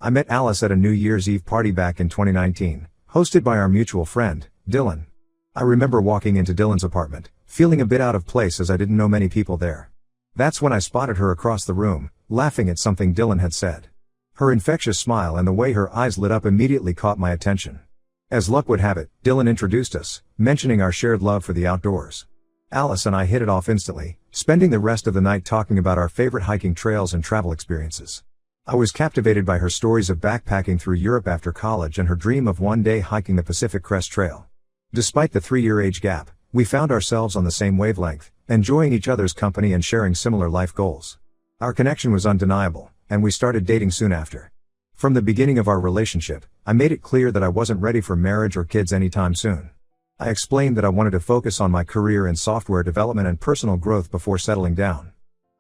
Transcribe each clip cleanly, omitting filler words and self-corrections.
I met Alice at a New Year's Eve party back in 2019, hosted by our mutual friend, Dylan. I remember walking into Dylan's apartment, feeling a bit out of place as I didn't know many people there. That's when I spotted her across the room, laughing at something Dylan had said. Her infectious smile and the way her eyes lit up immediately caught my attention. As luck would have it, Dylan introduced us, mentioning our shared love for the outdoors. Alice and I hit it off instantly, spending the rest of the night talking about our favorite hiking trails and travel experiences. I was captivated by her stories of backpacking through Europe after college and her dream of one day hiking the Pacific Crest Trail. Despite the 3-year age gap, we found ourselves on the same wavelength, enjoying each other's company and sharing similar life goals. Our connection was undeniable, and we started dating soon after. From the beginning of our relationship, I made it clear that I wasn't ready for marriage or kids anytime soon. I explained that I wanted to focus on my career in software development and personal growth before settling down.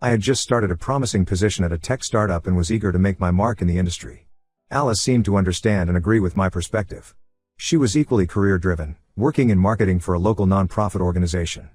I had just started a promising position at a tech startup and was eager to make my mark in the industry. Alice seemed to understand and agree with my perspective. She was equally career-driven, working in marketing for a local nonprofit organization.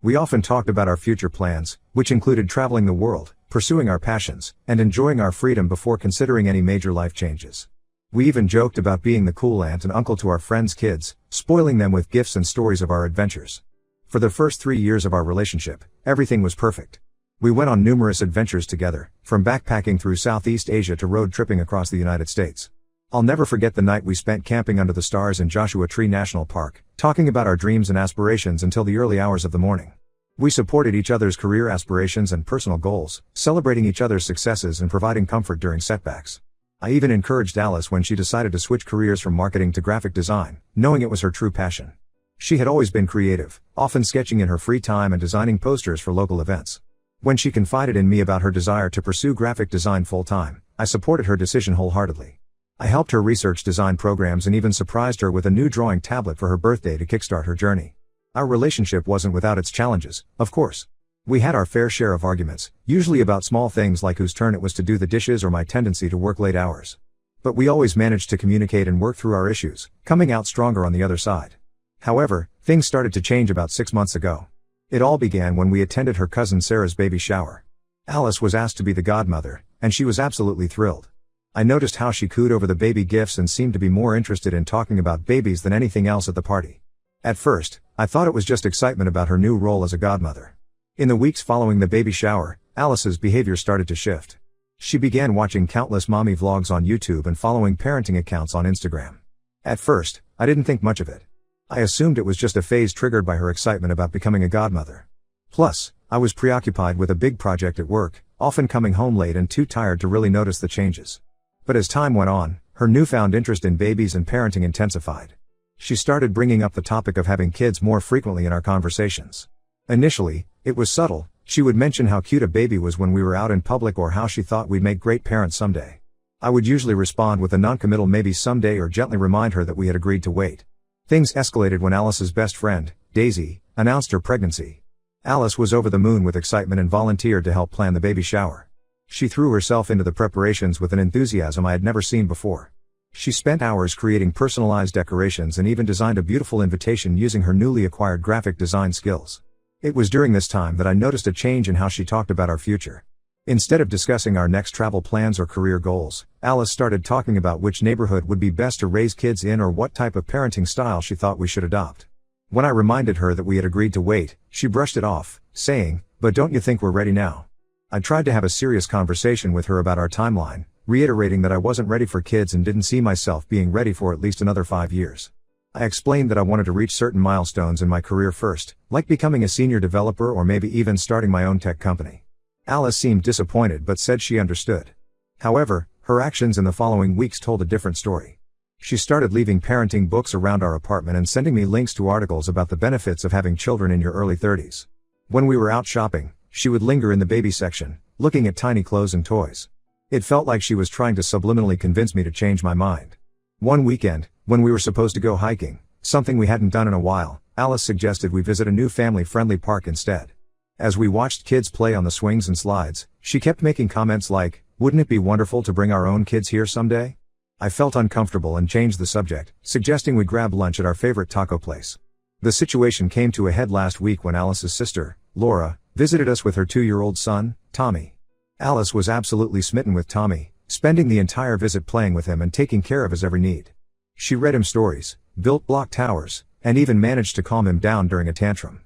We often talked about our future plans, which included traveling the world, pursuing our passions, and enjoying our freedom before considering any major life changes. We even joked about being the cool aunt and uncle to our friends' kids, spoiling them with gifts and stories of our adventures. For the first 3 years of our relationship, everything was perfect. We went on numerous adventures together, from backpacking through Southeast Asia to road tripping across the United States. I'll never forget the night we spent camping under the stars in Joshua Tree National Park, talking about our dreams and aspirations until the early hours of the morning. We supported each other's career aspirations and personal goals, celebrating each other's successes and providing comfort during setbacks. I even encouraged Alice when she decided to switch careers from marketing to graphic design, knowing it was her true passion. She had always been creative, often sketching in her free time and designing posters for local events. When she confided in me about her desire to pursue graphic design full-time, I supported her decision wholeheartedly. I helped her research design programs and even surprised her with a new drawing tablet for her birthday to kickstart her journey. Our relationship wasn't without its challenges, of course. We had our fair share of arguments, usually about small things like whose turn it was to do the dishes or my tendency to work late hours. But we always managed to communicate and work through our issues, coming out stronger on the other side. However, things started to change about 6 months ago. It all began when we attended her cousin Sarah's baby shower. Alice was asked to be the godmother, and she was absolutely thrilled. I noticed how she cooed over the baby gifts and seemed to be more interested in talking about babies than anything else at the party. At first, I thought it was just excitement about her new role as a godmother. In the weeks following the baby shower, Alice's behavior started to shift. She began watching countless mommy vlogs on YouTube and following parenting accounts on Instagram. At first, I didn't think much of it. I assumed it was just a phase triggered by her excitement about becoming a godmother. Plus, I was preoccupied with a big project at work, often coming home late and too tired to really notice the changes. But as time went on, her newfound interest in babies and parenting intensified. She started bringing up the topic of having kids more frequently in our conversations. Initially, it was subtle. She would mention how cute a baby was when we were out in public or how she thought we'd make great parents someday. I would usually respond with a non-committal maybe someday or gently remind her that we had agreed to wait. Things escalated when Alice's best friend, Daisy, announced her pregnancy. Alice was over the moon with excitement and volunteered to help plan the baby shower. She threw herself into the preparations with an enthusiasm I had never seen before. She spent hours creating personalized decorations and even designed a beautiful invitation using her newly acquired graphic design skills. It was during this time that I noticed a change in how she talked about our future. Instead of discussing our next travel plans or career goals, Alice started talking about which neighborhood would be best to raise kids in or what type of parenting style she thought we should adopt. When I reminded her that we had agreed to wait, she brushed it off, saying, "But don't you think we're ready now?" I tried to have a serious conversation with her about our timeline, reiterating that I wasn't ready for kids and didn't see myself being ready for at least another 5 years. I explained that I wanted to reach certain milestones in my career first, like becoming a senior developer or maybe even starting my own tech company. Alice seemed disappointed but said she understood. However, her actions in the following weeks told a different story. She started leaving parenting books around our apartment and sending me links to articles about the benefits of having children in your early 30s. When we were out shopping, she would linger in the baby section, looking at tiny clothes and toys. It felt like she was trying to subliminally convince me to change my mind. One weekend, when we were supposed to go hiking, something we hadn't done in a while, Alice suggested we visit a new family-friendly park instead. As we watched kids play on the swings and slides, she kept making comments like, "Wouldn't it be wonderful to bring our own kids here someday?" I felt uncomfortable and changed the subject, suggesting we grab lunch at our favorite taco place. The situation came to a head last week when Alice's sister, Laura, visited us with her 2-year-old son, Tommy. Alice was absolutely smitten with Tommy, spending the entire visit playing with him and taking care of his every need. She read him stories, built block towers, and even managed to calm him down during a tantrum.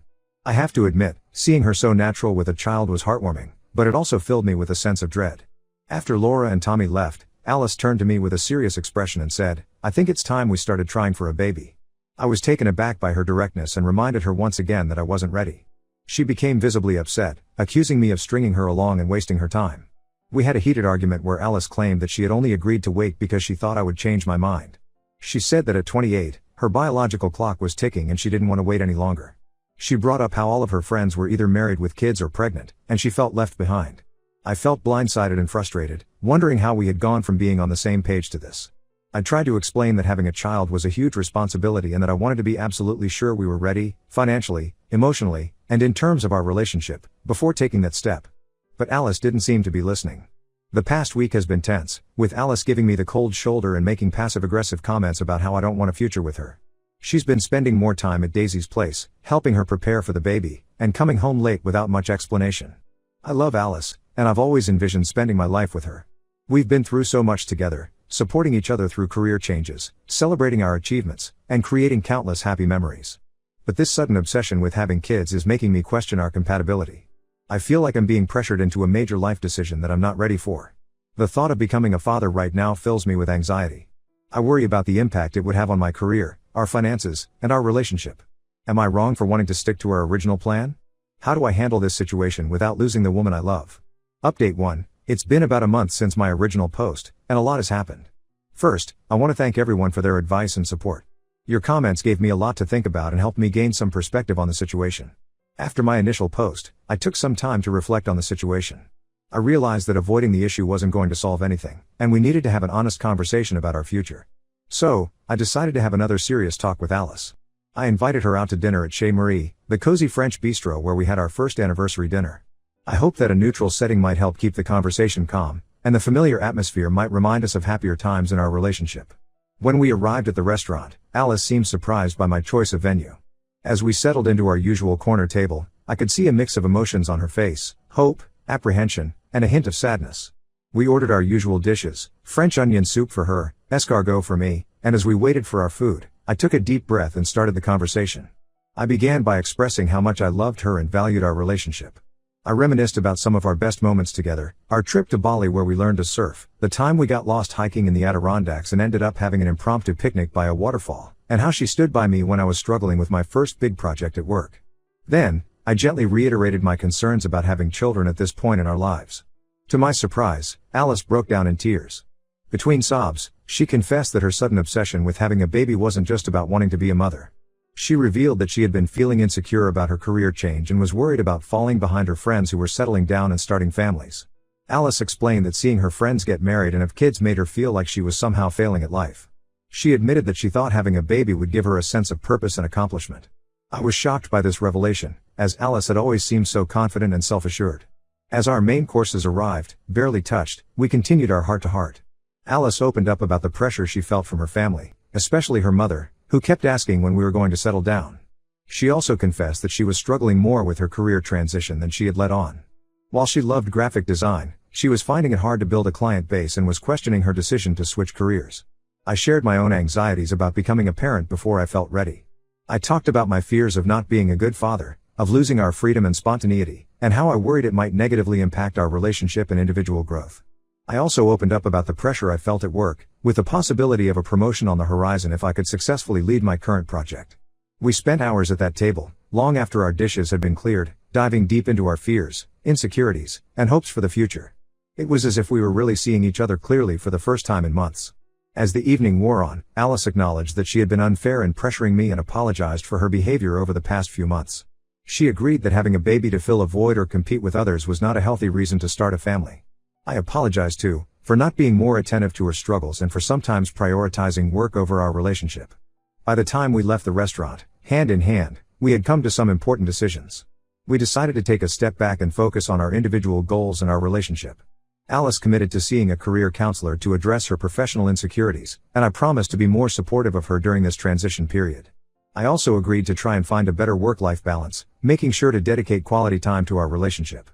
I have to admit, seeing her so natural with a child was heartwarming, but it also filled me with a sense of dread. After Laura and Tommy left, Alice turned to me with a serious expression and said, "I think it's time we started trying for a baby." I was taken aback by her directness and reminded her once again that I wasn't ready. She became visibly upset, accusing me of stringing her along and wasting her time. We had a heated argument where Alice claimed that she had only agreed to wait because she thought I would change my mind. She said that at 28, her biological clock was ticking and she didn't want to wait any longer. She brought up how all of her friends were either married with kids or pregnant, and she felt left behind. I felt blindsided and frustrated, wondering how we had gone from being on the same page to this. I tried to explain that having a child was a huge responsibility and that I wanted to be absolutely sure we were ready, financially, emotionally, and in terms of our relationship, before taking that step. But Alice didn't seem to be listening. The past week has been tense, with Alice giving me the cold shoulder and making passive-aggressive comments about how I don't want a future with her. She's been spending more time at Daisy's place, helping her prepare for the baby, and coming home late without much explanation. I love Alice, and I've always envisioned spending my life with her. We've been through so much together, supporting each other through career changes, celebrating our achievements, and creating countless happy memories. But this sudden obsession with having kids is making me question our compatibility. I feel like I'm being pressured into a major life decision that I'm not ready for. The thought of becoming a father right now fills me with anxiety. I worry about the impact it would have on my career, our finances, and our relationship. Am I wrong for wanting to stick to our original plan? How do I handle this situation without losing the woman I love? Update 1. It's been about a month since my original post, and a lot has happened. First, I want to thank everyone for their advice and support. Your comments gave me a lot to think about and helped me gain some perspective on the situation. After my initial post, I took some time to reflect on the situation. I realized that avoiding the issue wasn't going to solve anything, and we needed to have an honest conversation about our future. So, I decided to have another serious talk with Alice. I invited her out to dinner at Chez Marie, the cozy French bistro where we had our first anniversary dinner. I hope that a neutral setting might help keep the conversation calm, and the familiar atmosphere might remind us of happier times in our relationship. When we arrived at the restaurant, Alice seemed surprised by my choice of venue. As we settled into our usual corner table, I could see a mix of emotions on her face: hope, apprehension, and a hint of sadness. We ordered our usual dishes: French onion soup for her, escargot for me, and as we waited for our food, I took a deep breath and started the conversation. I began by expressing how much I loved her and valued our relationship. I reminisced about some of our best moments together: our trip to Bali where we learned to surf, the time we got lost hiking in the Adirondacks and ended up having an impromptu picnic by a waterfall, and how she stood by me when I was struggling with my first big project at work. Then, I gently reiterated my concerns about having children at this point in our lives. To my surprise, Alice broke down in tears. Between sobs, she confessed that her sudden obsession with having a baby wasn't just about wanting to be a mother. She revealed that she had been feeling insecure about her career change and was worried about falling behind her friends who were settling down and starting families. Alice explained that seeing her friends get married and have kids made her feel like she was somehow failing at life. She admitted that she thought having a baby would give her a sense of purpose and accomplishment. I was shocked by this revelation, as Alice had always seemed so confident and self-assured. As our main courses arrived, barely touched, we continued our heart-to-heart. Alice opened up about the pressure she felt from her family, especially her mother, who kept asking when we were going to settle down. She also confessed that she was struggling more with her career transition than she had let on. While she loved graphic design, she was finding it hard to build a client base and was questioning her decision to switch careers. I shared my own anxieties about becoming a parent before I felt ready. I talked about my fears of not being a good father, of losing our freedom and spontaneity, and how I worried it might negatively impact our relationship and individual growth. I also opened up about the pressure I felt at work, with the possibility of a promotion on the horizon if I could successfully lead my current project. We spent hours at that table, long after our dishes had been cleared, diving deep into our fears, insecurities, and hopes for the future. It was as if we were really seeing each other clearly for the first time in months. As the evening wore on, Alice acknowledged that she had been unfair in pressuring me and apologized for her behavior over the past few months. She agreed that having a baby to fill a void or compete with others was not a healthy reason to start a family. I apologized too, for not being more attentive to her struggles and for sometimes prioritizing work over our relationship. By the time we left the restaurant, hand in hand, we had come to some important decisions. We decided to take a step back and focus on our individual goals and our relationship. Alice committed to seeing a career counselor to address her professional insecurities, and I promised to be more supportive of her during this transition period. I also agreed to try and find a better work-life balance, making sure to dedicate quality time to our relationship.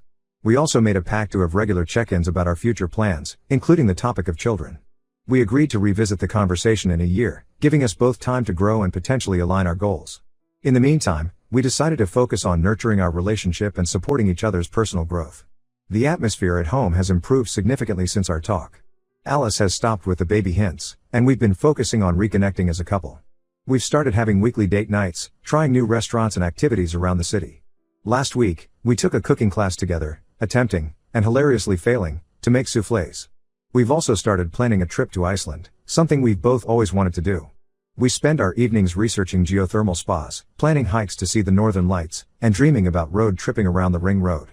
We also made a pact to have regular check-ins about our future plans, including the topic of children. We agreed to revisit the conversation in a year, giving us both time to grow and potentially align our goals. In the meantime, we decided to focus on nurturing our relationship and supporting each other's personal growth. The atmosphere at home has improved significantly since our talk. Alice has stopped with the baby hints, and we've been focusing on reconnecting as a couple. We've started having weekly date nights, trying new restaurants and activities around the city. Last week, we took a cooking class together, attempting, and hilariously failing, to make soufflés. We've also started planning a trip to Iceland, something we've both always wanted to do. We spend our evenings researching geothermal spas, planning hikes to see the northern lights, and dreaming about road tripping around the ring road.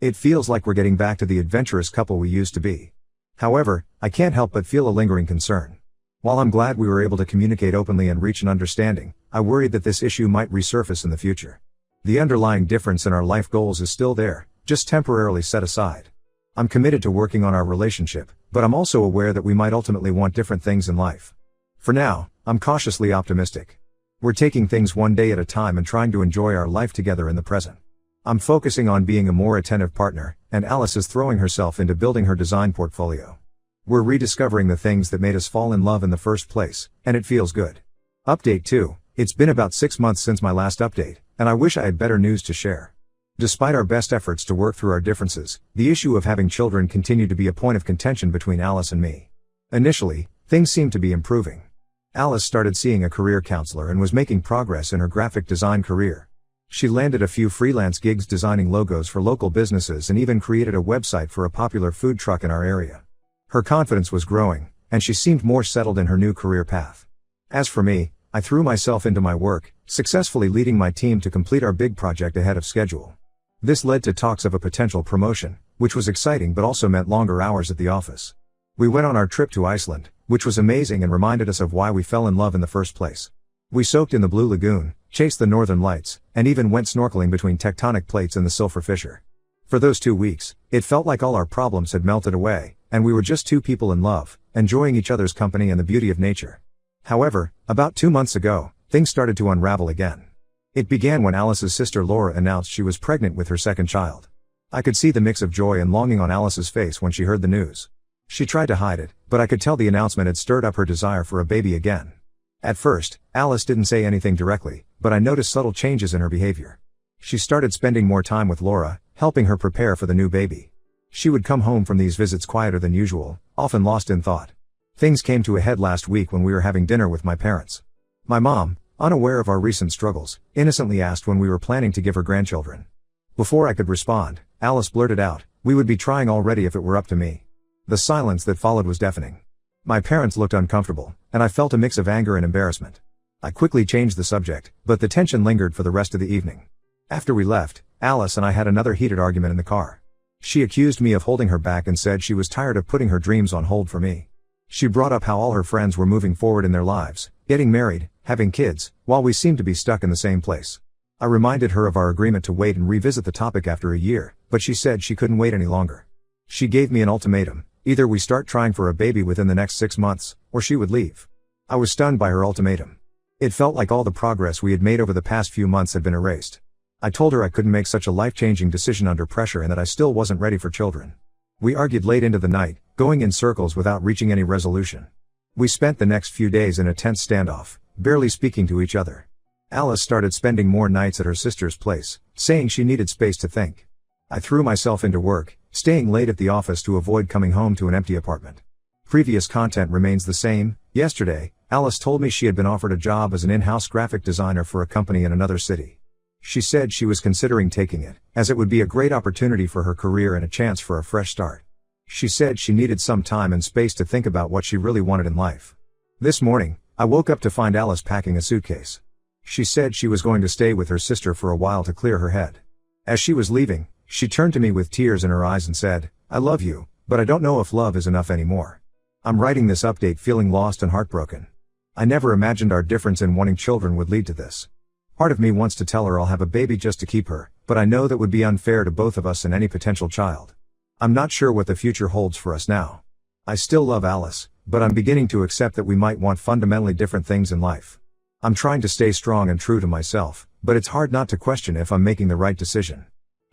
It feels like we're getting back to the adventurous couple we used to be. However, I can't help but feel a lingering concern. While I'm glad we were able to communicate openly and reach an understanding, I worried that this issue might resurface in the future. The underlying difference in our life goals is still there, just temporarily set aside. I'm committed to working on our relationship, but I'm also aware that we might ultimately want different things in life. For now, I'm cautiously optimistic. We're taking things one day at a time and trying to enjoy our life together in the present. I'm focusing on being a more attentive partner, and Alice is throwing herself into building her design portfolio. We're rediscovering the things that made us fall in love in the first place, and it feels good. Update 2. It's been about 6 months since my last update, and I wish I had better news to share. Despite our best efforts to work through our differences, the issue of having children continued to be a point of contention between Alice and me. Initially, things seemed to be improving. Alice started seeing a career counselor and was making progress in her graphic design career. She landed a few freelance gigs designing logos for local businesses and even created a website for a popular food truck in our area. Her confidence was growing, and she seemed more settled in her new career path. As for me, I threw myself into my work, successfully leading my team to complete our big project ahead of schedule. This led to talks of a potential promotion, which was exciting but also meant longer hours at the office. We went on our trip to Iceland, which was amazing and reminded us of why we fell in love in the first place. We soaked in the Blue Lagoon, chased the northern lights, and even went snorkeling between tectonic plates in the Sulphur Fissure. For those 2 weeks, it felt like all our problems had melted away, and we were just two people in love, enjoying each other's company and the beauty of nature. However, about 2 months ago, things started to unravel again. It began when Alice's sister Laura announced she was pregnant with her second child. I could see the mix of joy and longing on Alice's face when she heard the news. She tried to hide it, but I could tell the announcement had stirred up her desire for a baby again. At first, Alice didn't say anything directly, but I noticed subtle changes in her behavior. She started spending more time with Laura, helping her prepare for the new baby. She would come home from these visits quieter than usual, often lost in thought. Things came to a head last week when we were having dinner with my parents. My mom, unaware of our recent struggles, innocently asked when we were planning to give her grandchildren. Before I could respond, Alice blurted out, "We would be trying already if it were up to me." The silence that followed was deafening. My parents looked uncomfortable, and I felt a mix of anger and embarrassment. I quickly changed the subject, but the tension lingered for the rest of the evening. After we left, Alice and I had another heated argument in the car. She accused me of holding her back and said she was tired of putting her dreams on hold for me. She brought up how all her friends were moving forward in their lives, getting married, having kids, while we seemed to be stuck in the same place. I reminded her of our agreement to wait and revisit the topic after a year, but she said she couldn't wait any longer. She gave me an ultimatum: either we start trying for a baby within the next 6 months, or she would leave. I was stunned by her ultimatum. It felt like all the progress we had made over the past few months had been erased. I told her I couldn't make such a life-changing decision under pressure and that I still wasn't ready for children. We argued late into the night, going in circles without reaching any resolution. We spent the next few days in a tense standoff, barely speaking to each other. Alice started spending more nights at her sister's place, saying she needed space to think. I threw myself into work, staying late at the office to avoid coming home to an empty apartment. Previous content remains the same. Yesterday, Alice told me she had been offered a job as an in-house graphic designer for a company in another city. She said she was considering taking it, as it would be a great opportunity for her career and a chance for a fresh start. She said she needed some time and space to think about what she really wanted in life. This morning, I woke up to find Alice packing a suitcase. She said she was going to stay with her sister for a while to clear her head. As she was leaving, she turned to me with tears in her eyes and said, "I love you, but I don't know if love is enough anymore." I'm writing this update feeling lost and heartbroken. I never imagined our difference in wanting children would lead to this. Part of me wants to tell her I'll have a baby just to keep her, but I know that would be unfair to both of us and any potential child. I'm not sure what the future holds for us now. I still love Alice, but I'm beginning to accept that we might want fundamentally different things in life. I'm trying to stay strong and true to myself, but it's hard not to question if I'm making the right decision.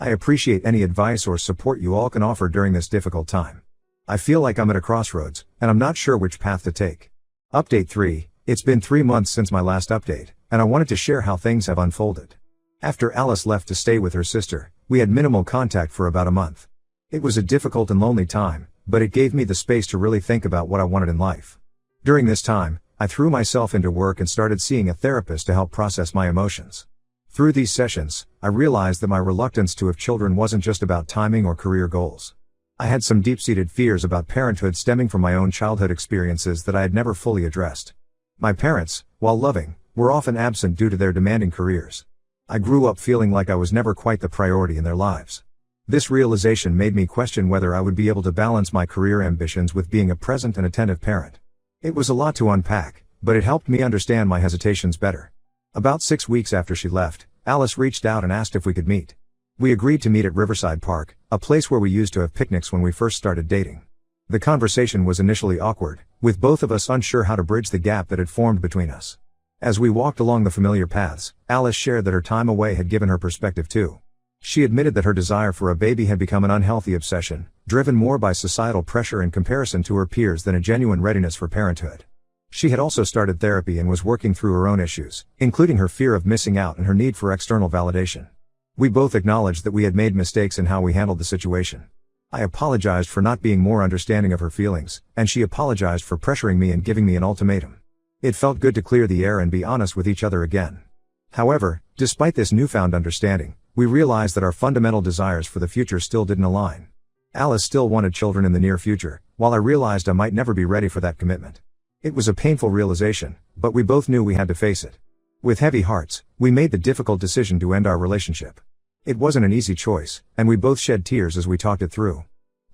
I appreciate any advice or support you all can offer during this difficult time. I feel like I'm at a crossroads, and I'm not sure which path to take. Update 3. It's been 3 months since my last update, and I wanted to share how things have unfolded. After Alice left to stay with her sister, we had minimal contact for about a month. It was a difficult and lonely time, but it gave me the space to really think about what I wanted in life. During this time, I threw myself into work and started seeing a therapist to help process my emotions. Through these sessions, I realized that my reluctance to have children wasn't just about timing or career goals. I had some deep-seated fears about parenthood stemming from my own childhood experiences that I had never fully addressed. My parents, while loving, were often absent due to their demanding careers. I grew up feeling like I was never quite the priority in their lives. This realization made me question whether I would be able to balance my career ambitions with being a present and attentive parent. It was a lot to unpack, but it helped me understand my hesitations better. About 6 weeks after she left, Alice reached out and asked if we could meet. We agreed to meet at Riverside Park, a place where we used to have picnics when we first started dating. The conversation was initially awkward, with both of us unsure how to bridge the gap that had formed between us. As we walked along the familiar paths, Alice shared that her time away had given her perspective too. She admitted that her desire for a baby had become an unhealthy obsession, driven more by societal pressure and comparison to her peers than a genuine readiness for parenthood. She had also started therapy and was working through her own issues, including her fear of missing out and her need for external validation. We both acknowledged that we had made mistakes in how we handled the situation. I apologized for not being more understanding of her feelings, and she apologized for pressuring me and giving me an ultimatum. It felt good to clear the air and be honest with each other again. However, despite this newfound understanding, we realized that our fundamental desires for the future still didn't align. Alice still wanted children in the near future, while I realized I might never be ready for that commitment. It was a painful realization, but we both knew we had to face it. With heavy hearts, we made the difficult decision to end our relationship. It wasn't an easy choice, and we both shed tears as we talked it through.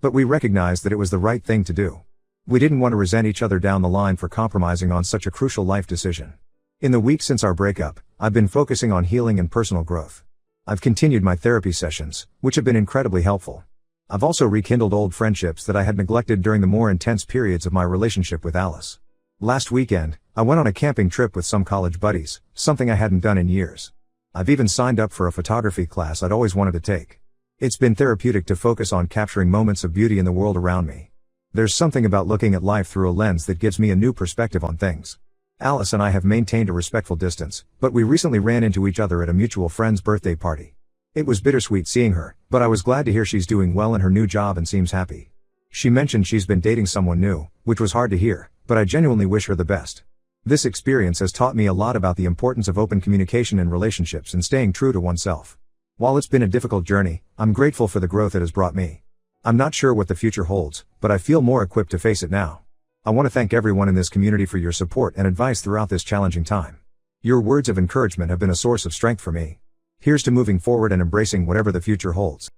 But we recognized that it was the right thing to do. We didn't want to resent each other down the line for compromising on such a crucial life decision. In the weeks since our breakup, I've been focusing on healing and personal growth. I've continued my therapy sessions, which have been incredibly helpful. I've also rekindled old friendships that I had neglected during the more intense periods of my relationship with Alice. Last weekend, I went on a camping trip with some college buddies, something I hadn't done in years. I've even signed up for a photography class I'd always wanted to take. It's been therapeutic to focus on capturing moments of beauty in the world around me. There's something about looking at life through a lens that gives me a new perspective on things. Alice and I have maintained a respectful distance, but we recently ran into each other at a mutual friend's birthday party. It was bittersweet seeing her, but I was glad to hear she's doing well in her new job and seems happy. She mentioned she's been dating someone new, which was hard to hear, but I genuinely wish her the best. This experience has taught me a lot about the importance of open communication in relationships and staying true to oneself. While it's been a difficult journey, I'm grateful for the growth it has brought me. I'm not sure what the future holds, but I feel more equipped to face it now. I want to thank everyone in this community for your support and advice throughout this challenging time. Your words of encouragement have been a source of strength for me. Here's to moving forward and embracing whatever the future holds.